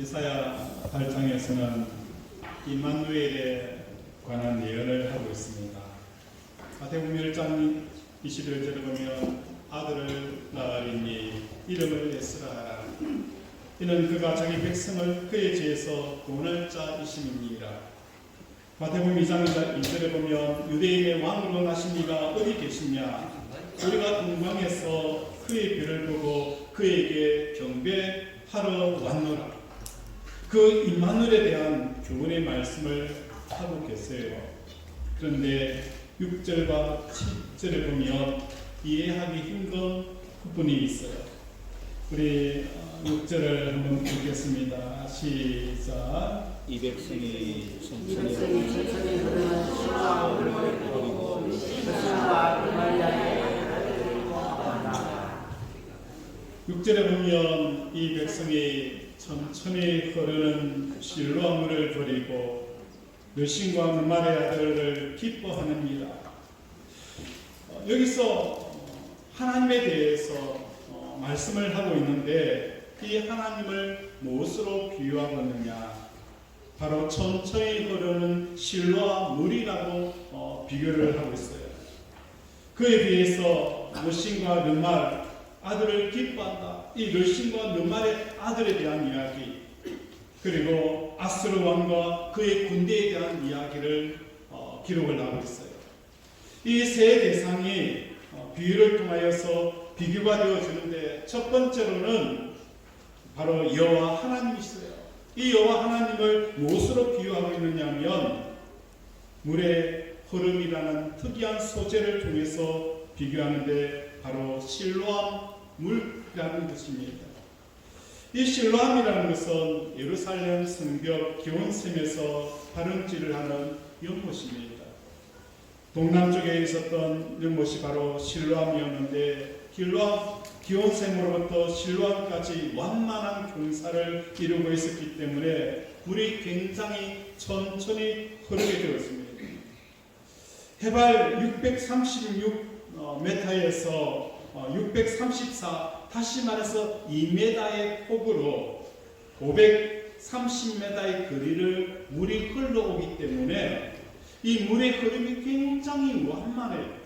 이사야 8장에서는 임마누엘에 관한 예언을 하고 있습니다. 마태복음 1장 21절에 보면 아들을 낳으리니 이름을 예수라 하라. 이는 그가 자기 백성을 그의 죄에서 구원할 자이심이니라. 마태복음 2장 2절에 보면 유대인의 왕으로 나신 이가 어디 계시냐? 우리가 동방에서 그의 별을 보고 그에게 경배하러 왔노라. 그 임마누엘에 대한 교훈의 말씀을 하고 계세요. 그런데 6절과 7절에 보면 이해하기 힘든 부분이 있어요. 우리 6절을 한번 읽겠습니다. 시작. 이 백성이 천천히 흐르는 시와 버리고 그것과 그날 향해 6절에 보면 이 백성이 천천히 흐르는 실로아물을 버리고 르신과 누말의 아들을 기뻐하느니라. 여기서 하나님에 대해서 말씀을 하고 있는데 이 하나님을 무엇으로 비유하고 있느냐? 바로 천천히 흐르는 실로아 물이라고 비교를 하고 있어요. 그에 비해서 르신과 누말 아들을 기뻐한다. 이 르신과 누말의 아들에 대한 이야기, 그리고 아수르 왕과 그의 군대에 대한 이야기를 기록을 하고 있어요. 이 세 대상이 비유를 통하여서 비교가 되어지는데 첫 번째로는 바로 여호와 하나님이시어요. 이 여호와 하나님을 무엇으로 비유하고 있느냐면 물의 흐름이라는 특이한 소재를 통해서 비교하는데 바로 실로암 물이라는 것입니다. 이 실로암이라는 것은 예루살렘 성벽 기온샘에서 발음질을 하는 연못입니다. 동남쪽에 있었던 연못이 바로 실로암이었는데 기온샘으로부터 실로암까지 완만한 경사를 이루고 있었기 때문에 물이 굉장히 천천히 흐르게 되었습니다. 해발 636m에서 634, 다시 말해서 2m의 폭으로 530m의 거리를 물이 흘러오기 때문에 이 물의 흐름이 굉장히 완만해요.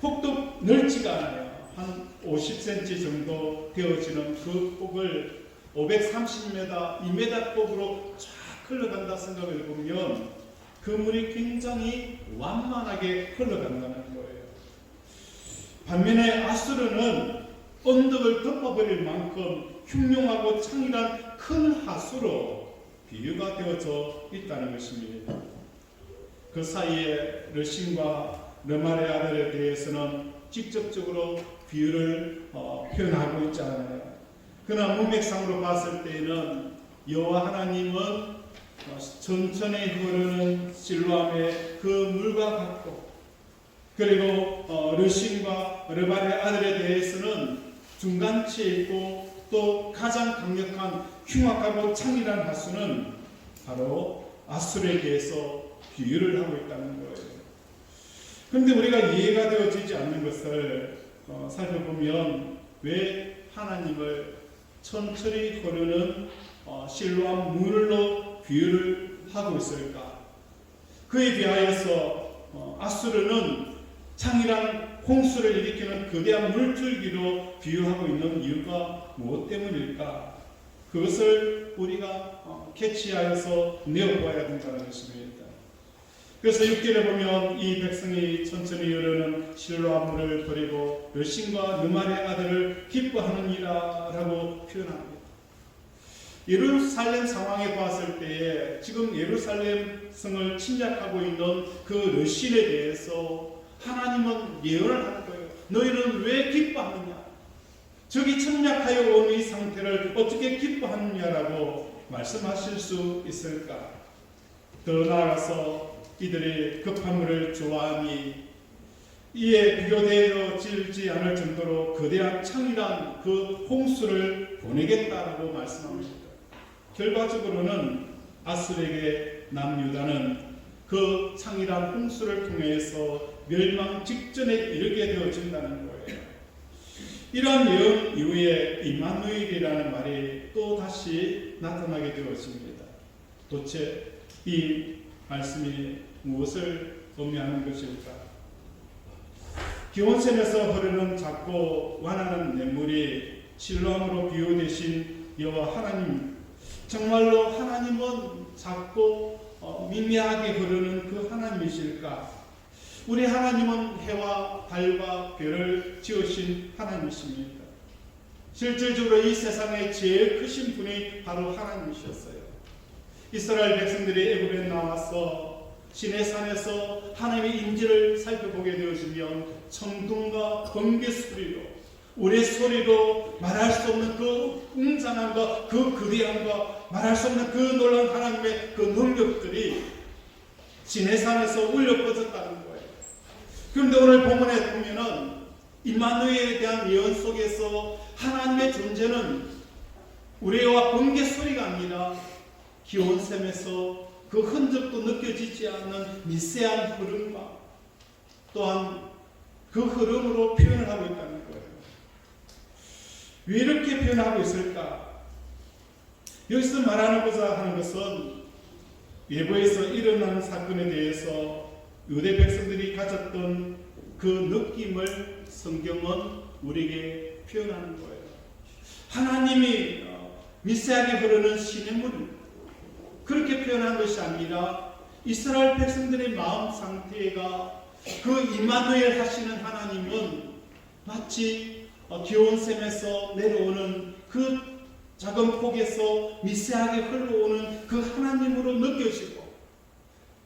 폭도 넓지가 않아요. 한 50cm 정도 되어지는 그 폭을 530m, 2m 폭으로 쫙 흘러간다 생각을 해보면 그 물이 굉장히 완만하게 흘러간다는 거예요. 반면에 아수르는 언덕을 덮어버릴 만큼 흉흉하고 창일한 큰 하수로 비유가 되어져 있다는 것입니다. 그 사이에 르신과 르말의 아들에 대해서는 직접적으로 비유를 표현하고 있지 않아요. 그러나 문맥상으로 봤을 때에는 여호와 하나님은 천천히 흐르는 실로암의 그 물과 같고, 그리고 르신과 르말의 아들에 대해서는 중간치에 있고 또 가장 강력한 흉악하고 창일한 하수는 바로 아수르에 대해서 비유를 하고 있다는 거예요. 그런데 우리가 이해가 되어지지 않는 것을 살펴보면 왜 하나님을 천천히 흐르는 실로암 물로 비유를 하고 있을까? 그에 비하여서 아수르는 창이란 홍수를 일으키는 거대한 물줄기로 비유하고 있는 이유가 무엇 때문일까? 그것을 우리가 캐치하여서 내어보아야 된다는 것입니다. 그래서 6절에 보면 이 백성이 천천히 흐르는 실로암 물을 버리고 르신과 누말의 아들을 기뻐하느니라 라고 표현합니다. 예루살렘 상황에 봤을 때에 지금 예루살렘 성을 침략하고 있는 그 르신에 대해서 하나님은 예언을 하는 거예요. 너희는 왜 기뻐하느냐? 적이 침략하여 온 이 상태를 어떻게 기뻐하느냐라고 말씀하실 수 있을까? 더 나아가서 이들이 급한 물을 좋아하니 이에 비교되어지지 않을 정도로 거대한 창이란 그 홍수를 보내겠다라고 말씀합니다. 결과적으로는 아수르에게 남유다는 그 창이란 홍수를 통해서 멸망 직전에 이르게 되어진다는 거예요. 이러한 예언 이후에 임마누엘이라는 말이 또 다시 나타나게 되었습니다. 도대체 이 말씀이 무엇을 의미하는 것일까? 기온샘에서 흐르는 작고 완화는 냇물이 실로암으로 비유되신 여호와 하나님, 정말로 하나님은 작고 미미하게 흐르는 그 하나님이실까? 우리 하나님은 해와 달과 별을 지으신 하나님이십니다. 실질적으로 이 세상에 제일 크신 분이 바로 하나님이셨어요. 이스라엘 백성들이 애굽에 나와서 시내산에서 하나님의 임재를 살펴보게 되어지면 천둥과 번개 소리로, 우리 소리로 말할 수 없는 그 웅장함과 그 거대함과 말할 수 없는 그 놀라운 하나님의 그 능력들이 시내산에서 울려 퍼졌다는 거예요. 그런데 오늘 본문에 보면은 임마누엘에 대한 예언 속에서 하나님의 존재는 우레와 번개 소리가 아니라 기온샘에서 그 흔적도 느껴지지 않는 미세한 흐름과 또한 그 흐름으로 표현을 하고 있다는 거예요. 왜 이렇게 표현하고 있을까? 여기서 말하고자 하는 것은 외부에서 일어난 사건에 대해서 유대 백성들이 가졌던 그 느낌을 성경은 우리에게 표현하는 거예요. 하나님이 미세하게 흐르는 시냇물, 그렇게 표현한 것이 아니라 이스라엘 백성들의 마음 상태가 그 임마누엘 하시는 하나님은 마치 기온샘에서 내려오는 그 작은 폭에서 미세하게 흘러오는 그 하나님으로 느껴지고,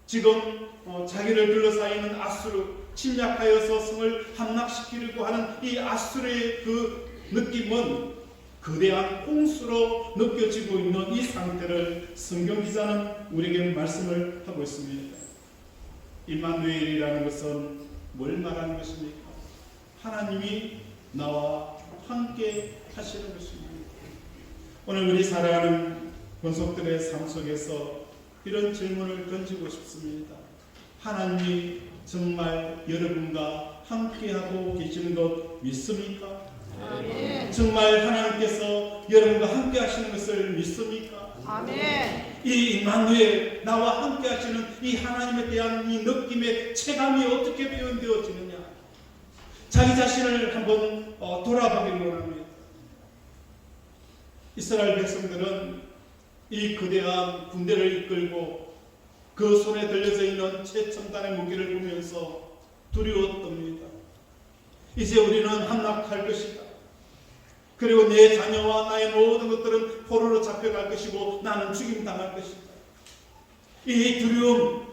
지금 자기를 둘러싸이는 아수르, 침략하여서 성을 함락시키려고 하는 이 아수르의 그 느낌은 거대한 홍수로 느껴지고 있는 이 상태를 성경 기자는 우리에게 말씀을 하고 있습니다. 임마누엘이라는 것은 뭘 말하는 것입니까? 하나님이 나와 함께 하시는 것입니다. 오늘 우리 살아가는 권속들의 삶 속에서 이런 질문을 던지고 싶습니다. 하나님이 정말 여러분과 함께하고 계시는 것 믿습니까? 아멘. 정말 하나님께서 여러분과 함께 하시는 것을 믿습니까? 아멘. 이 임마누엘, 나와 함께 하시는 이 하나님에 대한 이 느낌의 체감이 어떻게 표현되어지느냐, 자기 자신을 한번 돌아보기를 원합니다. 이스라엘 백성들은 이 거대한 군대를 이끌고 그 손에 들려져 있는 최첨단의 무기를 보면서 두려웠답니다. 이제 우리는 함락할 것이다. 그리고 내 자녀와 나의 모든 것들은 포로로 잡혀갈 것이고 나는 죽임당할 것이다. 이 두려움,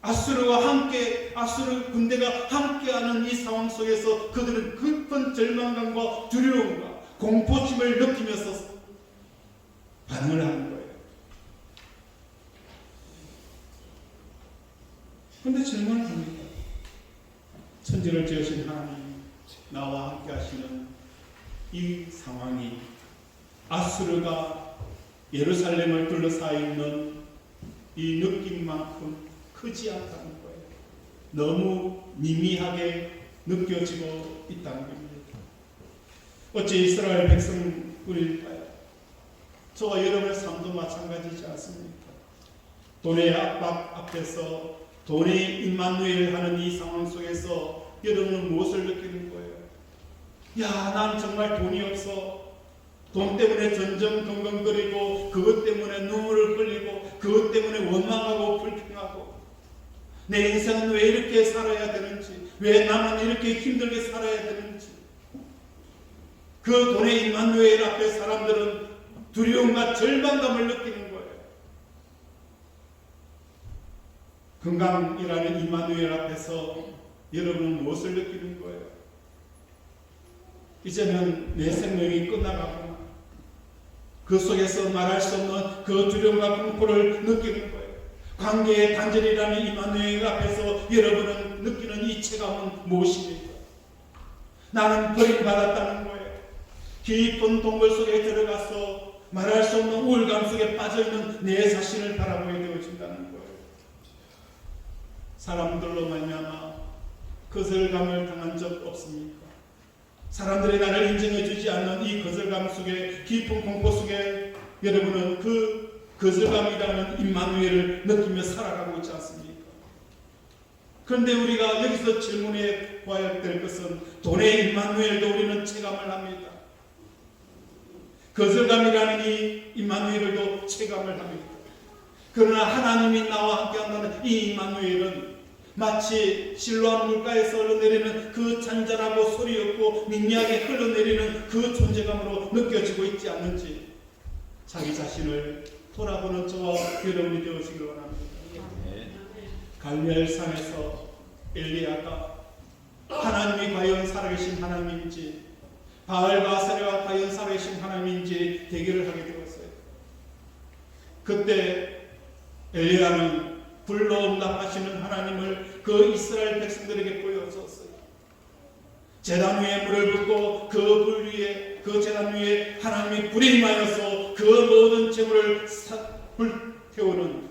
아수르와 함께, 아수르 군대가 함께하는 이 상황 속에서 그들은 깊은 절망감과 두려움과 공포심을 느끼면서 반응을 하는 거예요. 그런데 질문을 합니다. 천지를 지으신 하나님, 나와 함께 하시는 이 상황이 아수르가 예루살렘을 둘러싸여 있는 이 느낌만큼 크지 않다는 거예요. 너무 미미하게 느껴지고 있다는 겁니다. 어째 이스라엘 백성뿐일까요? 저와 여러분의 삶도 마찬가지지 않습니까? 돈의 압박 앞에서, 돈의 임마누엘 하는 이 상황 속에서 여러분은 무엇을 느끼는 거예요? 야, 난 정말 돈이 없어. 돈 때문에 전전긍긍거리고, 그것 때문에 눈물을 흘리고, 그것 때문에 원망하고 불평하고, 내 인생은 왜 이렇게 살아야 되는지, 왜 나만 이렇게 힘들게 살아야 되는지. 그 돈의 임마누엘 앞에 사람들은 두려움과 절망감을 느끼는 거예요. 건강이라는 임마누엘 앞에서 여러분은 무엇을 느끼는 거예요? 이제는 내 생명이 끝나가구나. 그 속에서 말할 수 없는 그 두려움과 공포를 느끼는 거예요. 관계의 단절이라는 임마누엘 앞에서 여러분은 느끼는 이 체감은 무엇입니까? 나는 버림받았다는 거예요. 깊은 동굴 속에 들어가서 말할 수 없는 우울감 속에 빠져있는 내 자신을 바라보게 되어진다는 거예요. 사람들로 말미암아 거절감을 당한 적 없습니까? 사람들이 나를 인정해 주지 않는 이 거절감 속에, 깊은 공포 속에 여러분은 그 거절감이라는 임마누엘을 느끼며 살아가고 있지 않습니까? 그런데 우리가 여기서 질문해 봐야 될 것은 돈의 임마누엘도 우리는 체감을 합니다. 거절감이라는 이 임마누엘도 체감을 합니다. 그러나 하나님이 나와 함께 한다는 이 임마누엘은 마치 실로암 물가에서 흘러내리는 그 잔잔하고 소리 없고 미미하게 흘러내리는 그 존재감으로 느껴지고 있지 않는지 자기 자신을 돌아보는 저와 여러분이 되어지길 원합니다. 갈멜산에서 엘리야가 하나님이 과연 살아계신 하나님인지, 바알과 아세라가 과연 살아계신 하나님인지 대결을 하게 되었어요. 그때 엘리야는 불로 응답하시는 하나님을 그 이스라엘 백성들에게 보여주었어요. 제단 위에 물을 붓고 그 불 위에, 그 제단 위에 하나님이 불이 임하여서 그 모든 재물을 불태우는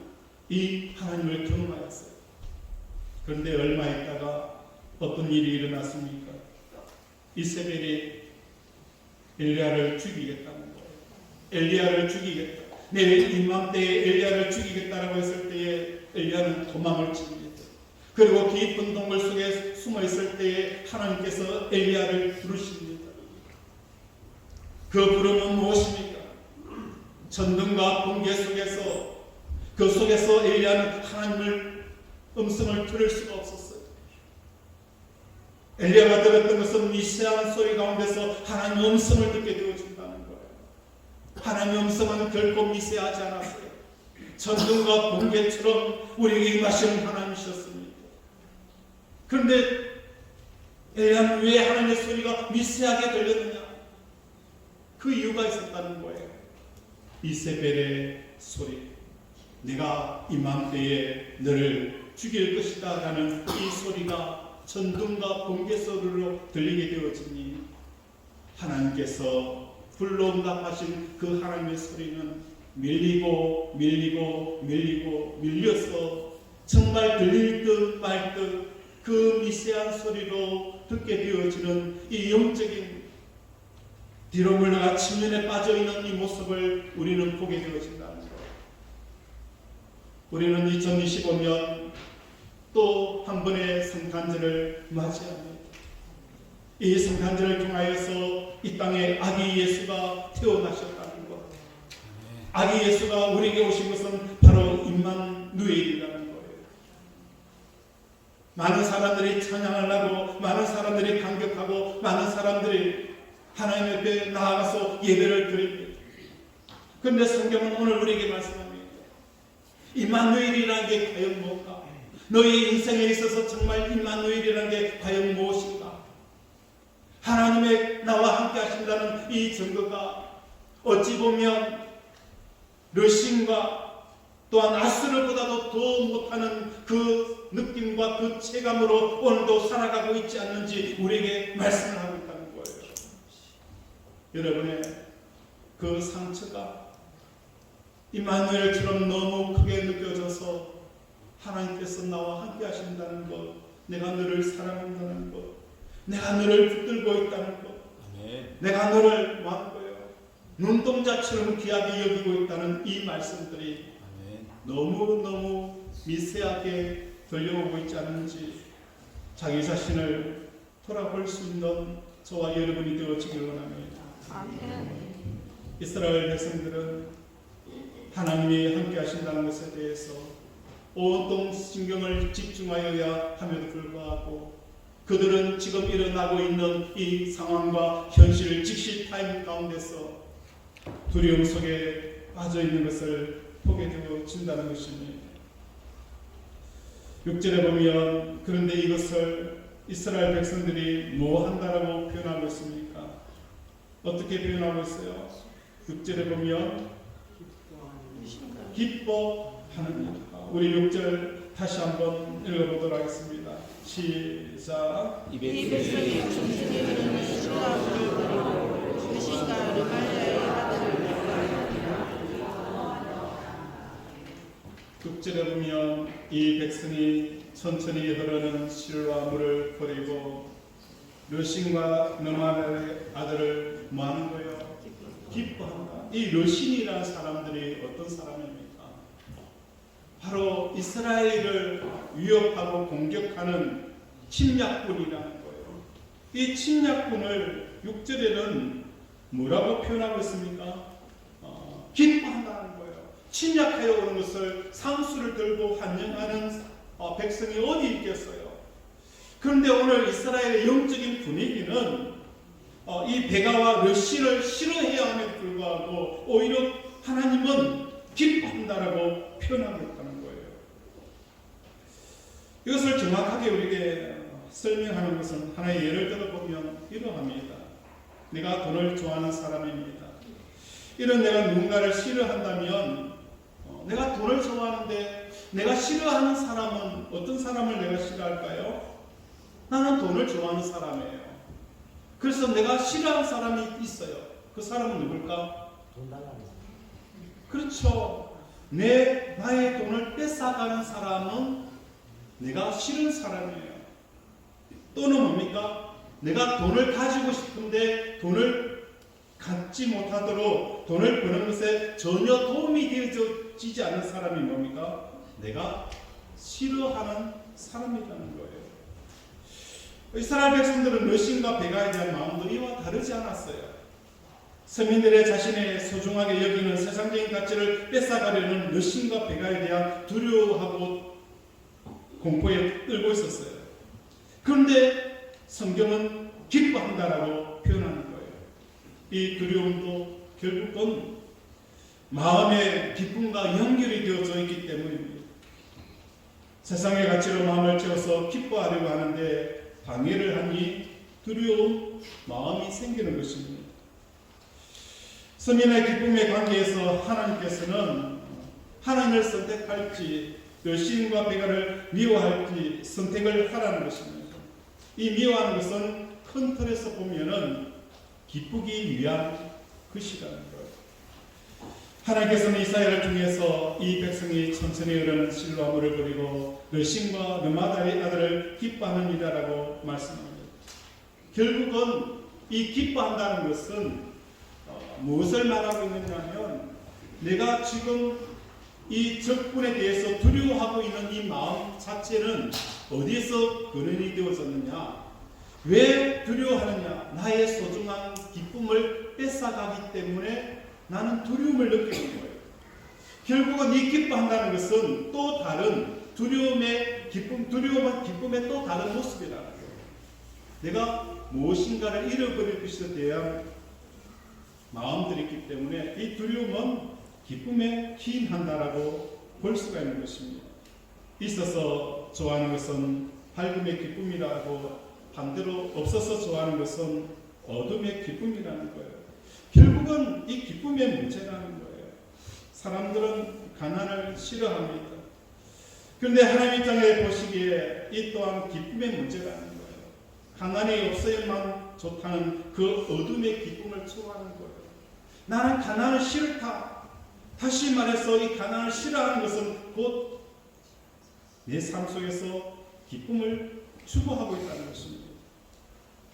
이 하나님을 경험하였어요. 그런데 얼마 있다가 어떤 일이 일어났습니까? 이세벨이 엘리야를 죽이겠다는 거예요. 엘리야를 죽이겠다. 내일 이맘때에 엘리야를 죽이겠다라고 했을 때에 엘리야는 도망을 칩니다. 그리고 깊은 동굴 속에 숨어 있을 때에 하나님께서 엘리야를 부르십니다. 그 부름은 무엇입니까? 천둥과 번개 속에서, 그 속에서 엘리야는 하나님을 음성을 들을 수가 없었어요. 엘리야가 들었던 것은 미세한 소리 가운데서 하나님의 음성을 듣게 되어진다는 거예요. 하나님의 음성은 결코 미세하지 않았어요. 천둥과 번개처럼 우리에게 임하시는 하나님이셨습니다. 그런데 엘리야는 왜 하나님의 소리가 미세하게 들렸느냐? 그 이유가 있었다는 거예요. 이세벨의 소리, 내가 이맘때에 너를 죽일 것이다 라는 이 소리가 천둥과 번개 소리로 들리게 되어지니 하나님께서 불로 응답하신 그 하나님의 소리는 밀리고 밀려서 정말 들릴 듯 말 듯 그 미세한 소리로 듣게 되어지는 이 영적인 뒤로 물러가 침륜에 빠져있는 이 모습을 우리는 보게 되어진다는 거예요. 우리는 2025년 또 한 번의 성탄절을 맞이합니다. 이 성탄절을 통하여서 이 땅에 아기 예수가 태어나셨다는 것, 아기 예수가 우리에게 오신 것은 바로 임마누엘이라는 거예요. 많은 사람들이 찬양을 하고, 많은 사람들이 감격하고, 많은 사람들이 하나님 앞에 나아가서 예배를 드립니다. 그런데 성경은 오늘 우리에게 말씀합니다. 임마누엘이라는 게 과연 뭘까? 너의 인생에 있어서 정말 임마누엘이라는 게 과연 무엇인가? 하나님의 나와 함께 하신다는 이 증거가 어찌 보면 러신과 또한 아수르보다도 더 못하는 그 느낌과 그 체감으로 오늘도 살아가고 있지 않는지 우리에게 말씀을 하고 있다는 거예요. 여러분의 그 상처가 임마누엘처럼 너무 크게 느껴져서 하나님께서 나와 함께 하신다는 것, 내가 너를 사랑한다는 것, 내가 너를 붙들고 있다는 것, 내가 너를 완고요 눈동자처럼 귀하게 여기고 있다는 이 말씀들이 너무너무 미세하게 들려오고 있지 않은지 자기 자신을 돌아볼 수 있는 저와 여러분이 되어지길 원합니다. 이스라엘 백성들은 하나님이 함께 하신다는 것에 대해서 온통 신경을 집중하여야 함에도 불구하고 그들은 지금 일어나고 있는 이 상황과 현실 즉시 타임 가운데서 두려움 속에 빠져 있는 것을 보게 되어진다는 것입니다. 6절에 보면 그런데 이것을 이스라엘 백성들이 뭐 한다라고 표현하고 있습니까? 어떻게 표현하고 있어요? 6절에 보면 기뻐하는, 우리 6절 다시 한번 읽어보도록 하겠습니다. 시작. 이 백성이 충신이 흐르는 시루아물을 버리고 그신과 르말리아의 아들을 6절에 보면 이 백성이 천천히 흐르는 실로암 물을 버리고 르신과 너마의 아들을 뭐 하는 거예요? 기뻐한다. 이 르신이라는 사람들이 어떤 사람입니까? 바로 이스라엘을 위협하고 공격하는 침략군이라는 거예요. 이 침략군을 6절에는 뭐라고 표현하고 있습니까? 기뻐한다는 거예요. 침략하여 오는 것을 상수를 들고 환영하는 백성이 어디 있겠어요? 그런데 오늘 이스라엘의 영적인 분위기는 이 베가와 르신을 싫어해야 함에도 불구하고 오히려 하나님은 기뻐한다라고 표현하고 있다는 거예요. 이것을 정확하게 우리에게 설명하는 것은 하나의 예를 들어보면 이러합니다. 내가 돈을 좋아하는 사람입니다. 이런 내가 누군가를 싫어한다면 내가 돈을 좋아하는데 내가 싫어하는 사람은 어떤 사람을 내가 싫어할까요? 나는 돈을 좋아하는 사람이에요. 그래서 내가 싫어하는 사람이 있어요. 그 사람은 누굴까? 돈 달라고. 그렇죠. 나의 돈을 뺏어가는 사람은 내가 싫은 사람이에요. 또는 뭡니까? 내가 돈을 가지고 싶은데 돈을 갖지 못하도록 돈을 버는 것에 전혀 도움이 되어지지 않는 사람이 뭡니까? 내가 싫어하는 사람이라는 거예요. 이스라엘 백성들은 르신과 베가에 대한 마음도 이와 다르지 않았어요. 서민들의 자신의 소중하게 여기는 세상적인 가치를 뺏어가려는 르신과 베가에 대한 두려워하고 공포에 떨고 있었어요. 그런데 성경은 기뻐한다라고 표현하는 거예요. 이 두려움도 결국은 마음의 기쁨과 연결이 되어져 있기 때문입니다. 세상의 가치로 마음을 채워서 기뻐하려고 하는데 방해를 하니 두려운 마음이 생기는 것입니다. 서민의 기쁨의 관계에서 하나님께서는 하나님을 선택할지 르신과 베가를 미워할지 선택을 하라는 것입니다. 이 미워하는 것은 큰 틀에서 보면은 기쁘기 위한 것이라는 거예요. 하나님께서는 이사야를 통해서 이 백성이 천천히 흐르는 실로아물을 버리고 르신과 너마다의 아들을 기뻐하는 이라라고 말씀합니다. 결국은 이 기뻐한다는 것은 무엇을 말하고 있느냐면 내가 지금 이 적군에 대해서 두려워하고 있는 이 마음 자체는 어디에서 근원이 되어졌느냐? 왜 두려워하느냐? 나의 소중한 기쁨을 뺏어가기 때문에 나는 두려움을 느끼는 거예요. 결국은 이 기뻐한다는 것은 또 다른 두려움의 기쁨, 기쁨의 또 다른 모습이라는 거예요. 내가 무엇인가를 잃어버릴 것에 대한 마음들이 있기 때문에 이 두려움은 기쁨에 기인한다라고 볼 수가 있는 것입니다. 있어서 좋아하는 것은 밝음의 기쁨이라고 반대로 없어서 좋아하는 것은 어둠의 기쁨이라는 거예요. 결국은 이 기쁨의 문제라는 거예요. 사람들은 가난을 싫어합니다. 그런데 하나님 입장에 보시기에 이 또한 기쁨의 문제라는 거예요. 가난이 없어야만 좋다는 그 어둠의 기쁨을 추구하는 거예요. 나는 가난을 싫다. 다시 말해서 이 가난을 싫어하는 것은 곧 내 삶 속에서 기쁨을 추구하고 있다는 것입니다.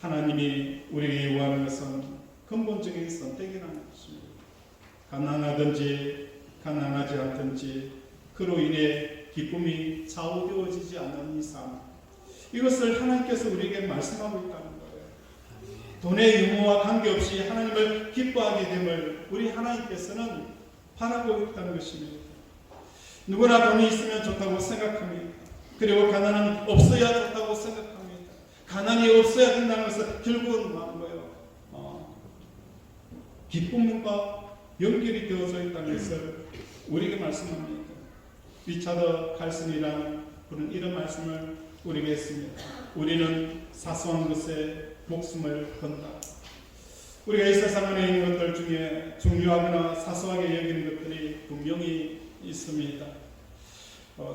하나님이 우리에게 요구하는 것은 근본적인 선택이라는 것입니다. 가난하든지 가난하지 않든지 그로 인해 기쁨이 좌우되어지지 않는 이 삶, 이것을 하나님께서 우리에게 말씀하고 있다는 거예요. 돈의 유무와 관계없이 하나님을 기뻐하게 됨을 우리 하나님께서는 바라고 있다는 것입니다. 누구나 돈이 있으면 좋다고 생각합니다. 그리고 가난은 없어야 좋다고 생각합니다. 가난이 없어야 된다는 것은 결국은 뭐하는 거예요? 기쁨과 연결이 되어져 있다는 것을 우리에게 말씀합니다. 리차드 칼슨이라는 분은 이런 말씀을 우리에게 했습니다. 우리는 사소한 것에 목숨을 건다. 우리가 이 세상 안에 있는 것들 중에 중요하거나 사소하게 여기는 것들이 분명히 있습니다.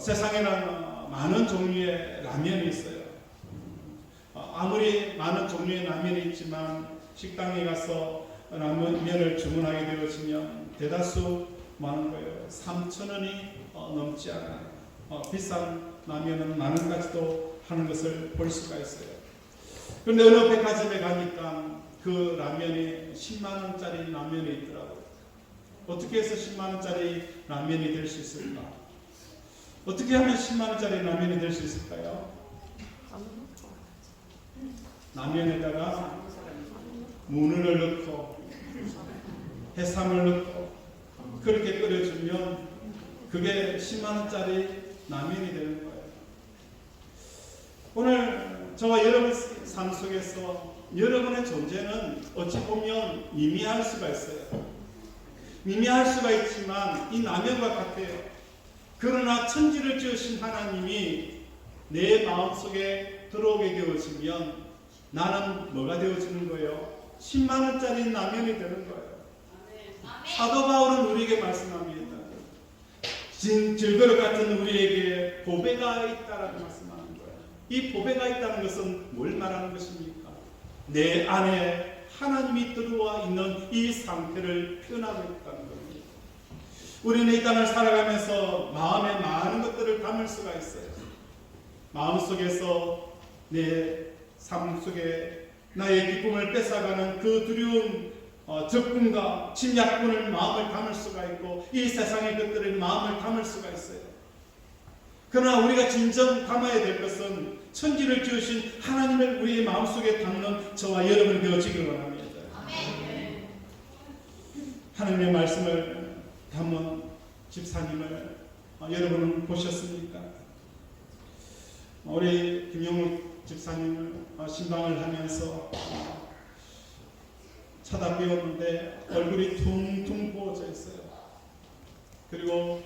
세상에는 많은 종류의 라면이 있어요. 아무리 많은 종류의 라면이 있지만 식당에 가서 라면을 주문하게 되어지면 대다수 많은 거예요. 3,000원이 넘지 않아요. 비싼 라면은 만 원까지도 하는 것을 볼 수가 있어요. 그런데 어느 백화점에 가니까 그 라면이 10만 원짜리 라면이 있더라고요. 어떻게 해서 10만 원짜리 라면이 될 수 있을까? 어떻게 하면 10만 원짜리 라면이 될 수 있을까요? 라면에다가 문을 넣고 해삼을 넣고 그렇게 끓여주면 그게 10만 원짜리 라면이 되는 거예요. 오늘 저와 여러분 삶 속에서 여러분의 존재는 어찌 보면 미미할 수가 있어요. 미미할 수가 있지만 이 라면과 같아요. 그러나 천지를 지으신 하나님이 내 마음속에 들어오게 되어지면 나는 뭐가 되어지는 거예요? 10만 원짜리 라면이 되는 거예요. 사도 바울은 우리에게 말씀합니다. 질그릇 같은 우리에게 보배가 있다라고 말씀하는 거예요. 이 보배가 있다는 것은 뭘 말하는 것입니까? 내 안에 하나님이 들어와 있는 이 상태를 표현하고 있다는 겁니다. 우리는 이 땅을 살아가면서 마음에 많은 것들을 담을 수가 있어요. 마음속에서 내 삶 속에 나의 기쁨을 뺏어가는 그 두려운 적군과 침략군을 마음을 담을 수가 있고 이 세상의 것들을 마음을 담을 수가 있어요. 그러나 우리가 진정 담아야 될 것은 천지를 지으신 하나님을 우리의 마음속에 담는 저와 여러분이 되어지기를 원합니다. 하나님의 말씀을 담은 집사님을 여러분은 보셨습니까? 우리 김용욱 집사님을 신방을 하면서 쳐다보았는데 얼굴이 퉁퉁 부어져 있어요. 그리고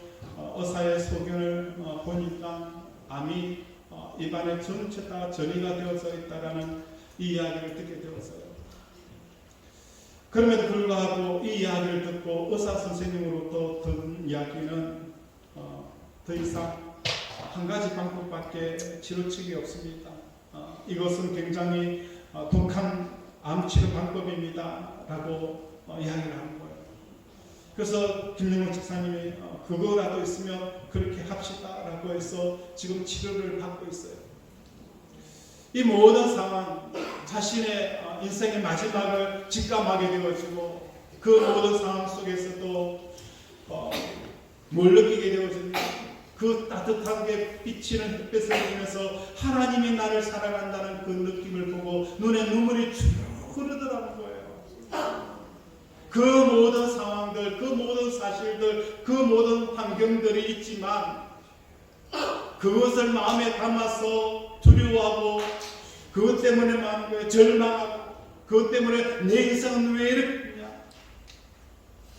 의사의 소견을 보니까 암이 입안에 전체 다 전이가 되어져 있다라는 이 이야기를 듣게 되었어요. 그럼에도 불구하고 이 이야기를 듣고 의사 선생님으로부터 듣는 이야기는 더 이상 한 가지 방법밖에 치료책이 없습니다. 이것은 굉장히 독한 암치료 방법입니다 라고 이야기를 하는 거예요. 그래서 김영호 집사님이 그거라도 있으면 그렇게 합시다 라고 해서 지금 치료를 받고 있어요. 이 모든 상황, 자신의 인생의 마지막을 직감하게 되어지고 그 모든 상황 속에서도 뭘 느끼게 되어집니까? 그 따뜻하게 비치는 햇빛을 보면서 하나님이 나를 사랑한다는 그 느낌을 보고 눈에 눈물이 쭉 흐르더라는 거예요. 그 모든 상황들, 그 모든 사실들, 그 모든 환경들이 있지만 그것을 마음에 담아서 두려워하고 그것 때문에 마음에 절망하고 그것 때문에 내 인생은 왜 이렇게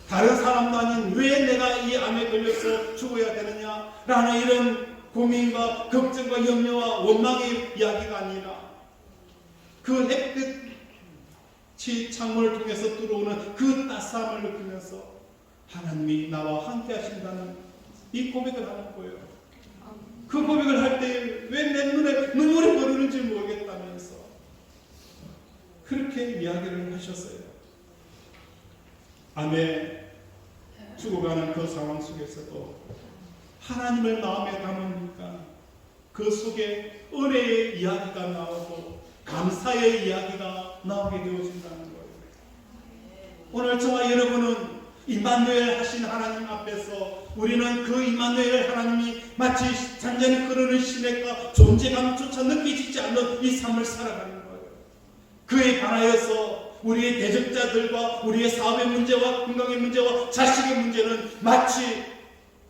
다른 사람도 아닌 왜 내가 이 암에 걸려서 죽어야 되느냐 라는 이런 고민과 걱정과 염려와 원망의 이야기가 아니라 그 햇빛이 창문을 통해서 들어오는 그 따스함을 느끼면서 하나님이 나와 함께 하신다는 이 고백을 하는 거예요. 그 고백을 할 때 왜 내 눈에 눈물이 흐르는지 모르겠다면서 그렇게 이야기를 하셨어요. 암에 죽어가는 그 상황 속에서도 하나님을 마음에 담으니까 그 속에 은혜의 이야기가 나오고 감사의 이야기가 나오게 되어진다는 거예요. 오늘 저와 여러분은 임마누엘 하신 하나님 앞에서 우리는 그 임마누엘 하나님이 마치 잔잔히 흐르는 시냇가 존재감조차 느껴지지 않는 이 삶을 살아가는 거예요. 그에 반하여서 우리의 대적자들과 우리의 사업의 문제와 건강의 문제와 자식의 문제는 마치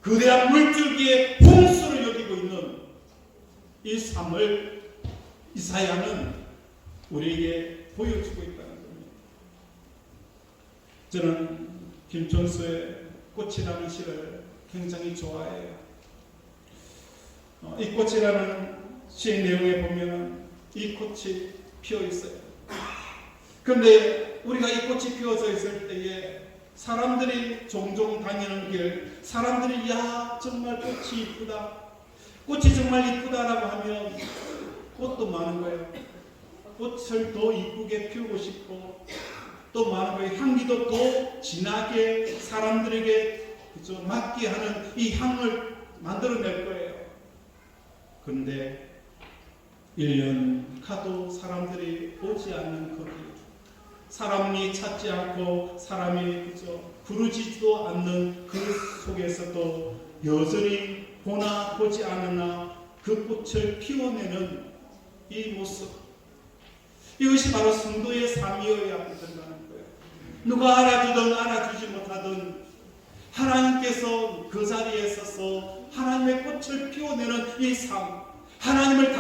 거대한 물줄기에 홍수를 여기고 있는 이 삶을 이사야는 우리에게 보여주고 있다는 겁니다. 저는 김천수의 꽃이라는 시를 굉장히 좋아해요. 이 꽃이라는 시의 내용에 보면 이 꽃이 피어 있어요. 그런데 우리가 이 꽃이 피어져 있을 때에 사람들이 종종 다니는 길, 사람들이 야 정말 꽃이 이쁘다, 꽃이 정말 이쁘다라고 하면 꽃도 많은 거예요. 꽃을 더 이쁘게 피우고 싶고 또 많은 거예요. 향기도 더 진하게 사람들에게 그죠 맡게 하는 이 향을 만들어낼 거예요. 그런데 1년 가도 사람들이 오지 않는 거기, 사람이 찾지 않고 사람이 그저 부르지도 않는 그 속에서도 여전히 보나 보지 않으나 그 꽃을 피워내는 이 모습, 이것이 바로 성도의 삶이어야 된다는 거예요. 누가 알아주든 알아주지 못하든 하나님께서 그 자리에 서서 하나님의 꽃을 피워내는 이 삶, 하나님을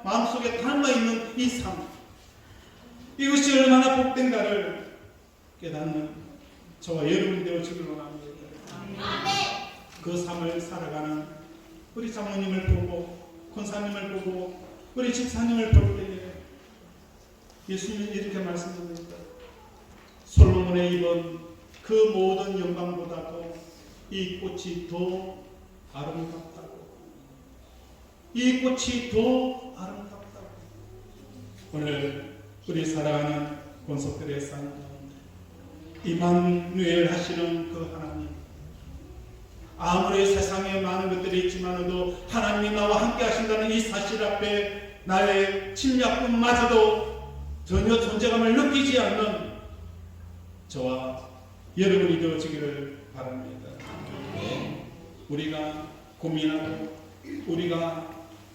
마음속에 닮아있는 이 삶, 이것이 얼마나 복된가를 깨닫는 저와 여러분이 되어주기를 원합니다. 그 삶을 살아가는 우리 장모님을 보고, 권사님을 보고, 우리 집사님을 볼 때에 예수님은 이렇게 말씀합니다. 솔로몬의 입은 그 모든 영광보다도 이 꽃이 더 아름답다고, 이 꽃이 더 아름답다고. 오늘 우리 살아가는 권속들의 삶 가운데 임마누엘 하시는 그 하나님, 아무리 세상에 많은 것들이 있지만도 하나님이 나와 함께 하신다는 이 사실 앞에 나의 침략뿐마저도 전혀 존재감을 느끼지 않는 저와 여러분이 되어지기를 바랍니다. 우리가 고민하고 우리가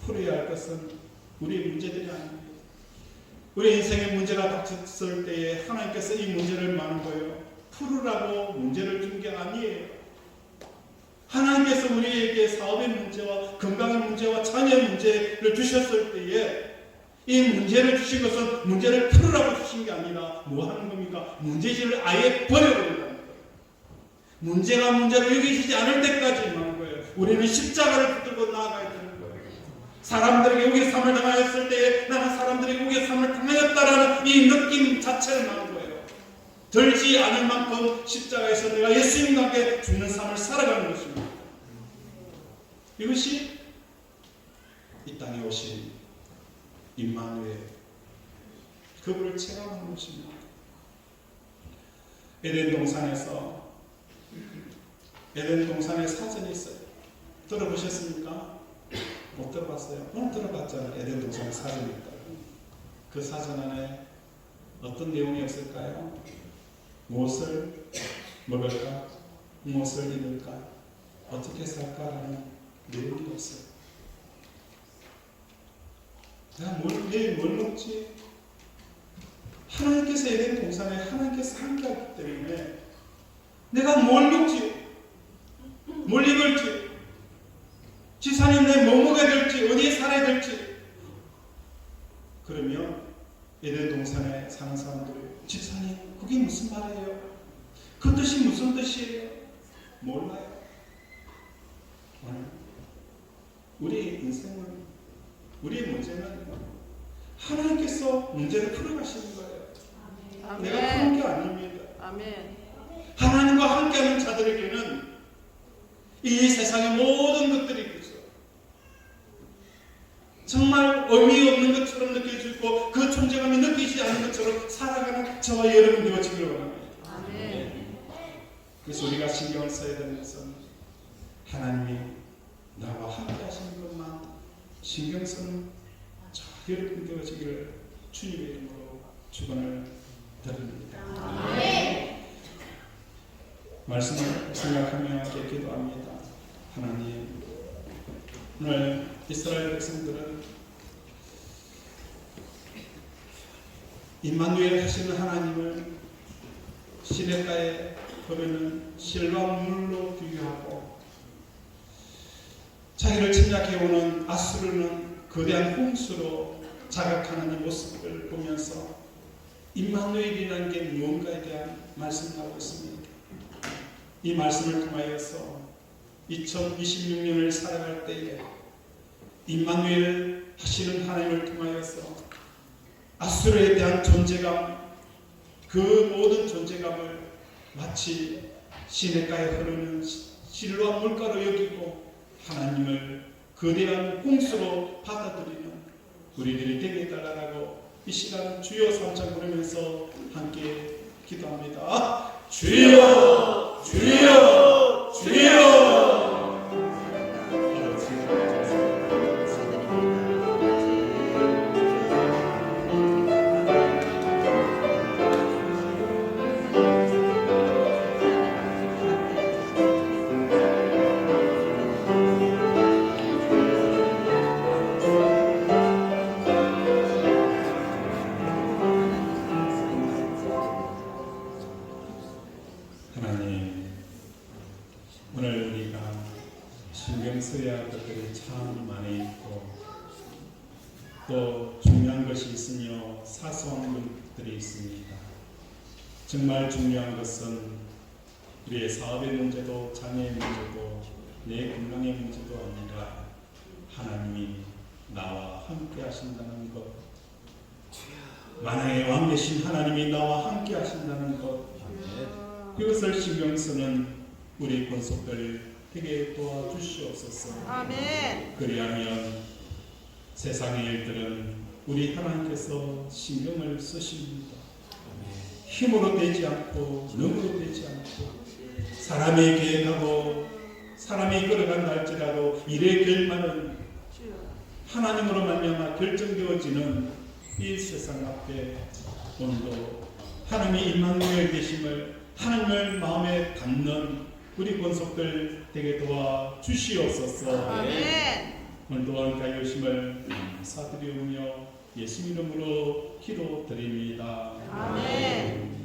풀어야 할 것은 우리의 문제들이 아닙니다. 우리 인생의 문제가 닥쳤을 때에 하나님께서 이 문제를 많은 거예요. 풀으라고 문제를 준 게 아니에요. 하나님께서 우리에게 사업의 문제와 건강의 문제와 자녀의 문제를 주셨을 때에 이 문제를 주신 것은 문제를 풀으라고 주신 게 아니라 뭐 하는 겁니까? 문제지를 아예 버려버린다는 거예요. 문제가 문제로 여기지지 않을 때까지 임하는 거예요. 우리는 십자가를 붙들고 나아가야 되는 거예요. 사람들에게 우리의 삶을 당하였을 때에 나는 사람들에게 우리의 삶을 당하였다라는 이 느낌 자체를 하는 거예요. 들지 않을 만큼 십자가에서 내가 예수님과 함께 죽는 삶을 살아가는 것입니다. 이것이 이 땅에 오신 임마누엘, 그분을 체험하는 것입니다. 에덴 동산에 사전이 있어요. 들어보셨습니까? 못 들어봤어요? 오늘 들어봤잖아요. 에덴 동산에 사전이 있다고. 그 사전 안에 어떤 내용이 없을까요? 무엇을 먹을까? 무엇을 입을까? 어떻게 살까라는 내용이 없어요. 내가 내일 뭘 먹지? 하나님께서 에덴 동산에 하나님께서 함께하기 때문에 내가 뭘 먹지? 뭘 입을지? 지사님 내 뭐 먹어야 될지? 어디에 살아야 될지? 그러면 에덴 동산에 사는 사람들이 지사님 그게 무슨 말이에요? 그 뜻이 무슨 뜻이에요? 몰라요. 오늘 우리 인생은, 우리의 문제는 하나님께서 문제를 풀어가시는 거예요. 아멘. 내가 푸는 게 아닙니다. 아멘. 하나님과 함께하는 자들에게는 이 세상의 모든 것들이 그죠, 정말 의미 없는 것처럼 느껴지고 그 존재감이 느끼지 않는 것처럼 살아가는 저와 여러분 되어지기를 원합니다. 아멘. 그래서 우리가 신경을 써야 되는 것은 하나님이 나와 함께 하시는 것만 신경 쓰는 저 여러분 되어지기를 주님의 이름으로 축원을 드립니다. 말씀을 생각하며 함께 기도합니다. 하나님, 오늘 이스라엘 백성들은 임마누엘 하시는 하나님을 시냇가에 흐르는 실과물로 비교하고 자기를 침략해오는 아수르는 거대한 홍수로 자각하는 이 모습을 보면서 임마누엘이라는 게 무언가에 대한 말씀을 하고 있습니다. 이 말씀을 통하여서 2026년을 살아갈 때에 임마누엘 하시는 하나님을 통하여서 아수르에 대한 존재감, 그 모든 존재감을 마치 시냇가에 흐르는 실로암 물가로 여기고 하나님을 거대한 홍수로 받아들이는 우리들이 되게 해달라고 이 시간 주여 삼창 부르면서 함께 기도합니다. 주여, 주여, 주여. 오늘 우리가 신경 써야 할 것들이 참 많이 있고 또 중요한 것이 있으며 사소한 것들이 있습니다. 정말 중요한 것은 우리의 사업의 문제도 장애의 문제도 내 건강의 문제도 아니라 하나님이 나와 함께 하신다는 것, 만왕의 왕 되신 하나님이 나와 함께 하신다는 것, 그것을 신경 쓰는 우리 권속들 되게 도와주시옵소서. 아멘. 그리하면 세상의 일들은 우리 하나님께서 신경을 쓰십니다. 힘으로 되지 않고 능으로 되지 않고 사람이 계획하고 사람이 이끌어간다 할지라도 일의 결말은 하나님으로 말미암아 결정되어지는 이 세상 앞에 오늘도 하나님이 임마누엘 되심을 하나님을 마음에 담는 우리 권속들 되게 도와 주시옵소서. 아멘. 오늘 또한 가요심을 사드리오며 예수 이름으로 기도드립니다. 아멘.